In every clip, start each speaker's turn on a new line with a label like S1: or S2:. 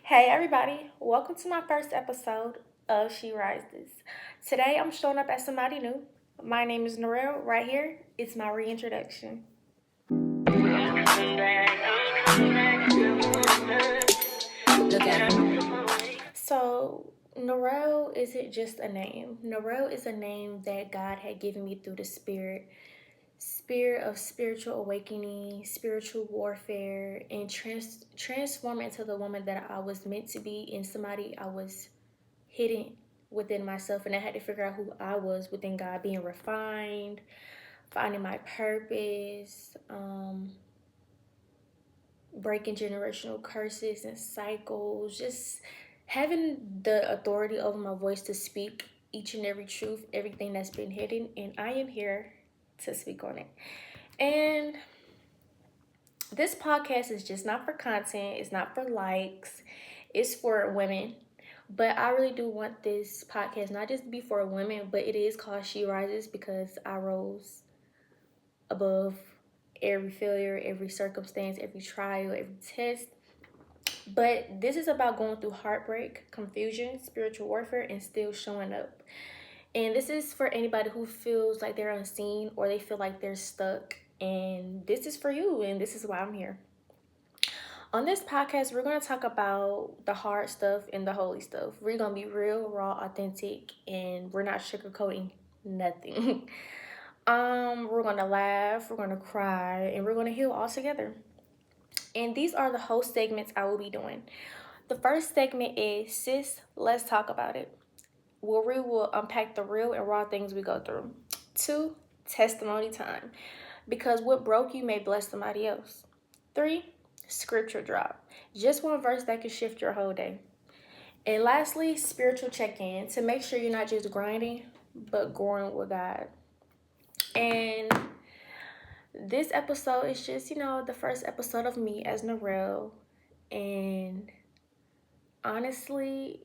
S1: Hey everybody, welcome to my first episode of She Rises. Today I'm showing up as somebody new. My name is Norell. Right here, it's my reintroduction. Look at him. So, Norell isn't just a name. Norell is a name that God had given me through the spirit of spiritual awakening, spiritual warfare, and transform into the woman that I was meant to be and somebody I was hidden within myself, and I had to figure out who I was within God, being refined, finding my purpose, breaking generational curses and cycles, just having the authority over my voice to speak each and every truth, everything that's been hidden, and I am here to speak on it. And this podcast is just not for content, it's not for likes, it's for women. But I really do want this podcast not just to be for women, but it is called She Rises because I rose above every failure, every circumstance, every trial, every test. But this is about going through heartbreak, confusion, spiritual warfare, and still showing up. And this is for anybody who feels like they're unseen or they feel like they're stuck. And this is for you, and this is why I'm here. On this podcast, we're going to talk about the hard stuff and the holy stuff. We're going to be real, raw, authentic, and we're not sugarcoating nothing. We're going to laugh, we're going to cry, and we're going to heal all together. And these are the whole segments I will be doing. The first segment is Sis, Let's Talk About It, where we will unpack the real and raw things we go through. 2, Testimony Time, because what broke you may bless somebody else. 3, Scripture Drop, just one verse that can shift your whole day. And lastly, Spiritual Check-In, to make sure you're not just grinding, but growing with God. And this episode is just, the first episode of me as Norell. And honestly,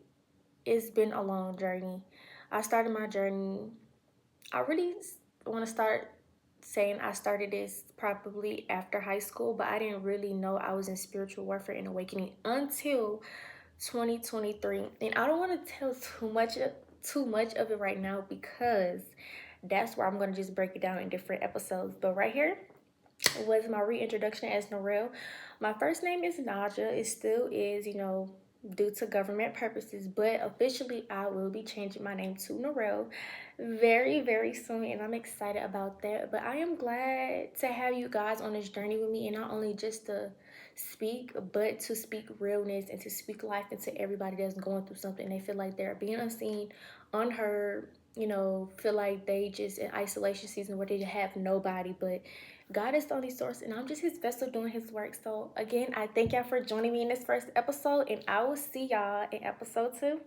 S1: it's been a long journey. I started my journey. I really want to start saying I started this probably after high school, but I didn't really know I was in spiritual warfare and awakening until 2023. And I don't want to tell too much of it right now because that's where I'm going to just break it down in different episodes. But right here was my reintroduction as Norell. My first name is Naja. It still is, due to government purposes, but officially I will be changing my name to Norell very, very soon, and I'm excited about that. But I am glad to have you guys on this journey with me, and not only just to speak, but to speak realness and to speak life into everybody that's going through something. They feel like they're being unseen, unheard, feel like they just in isolation season where they have nobody, but God is the only source, and I'm just his vessel doing his work. So again, I thank y'all for joining me in this first episode, and I will see y'all in episode 2.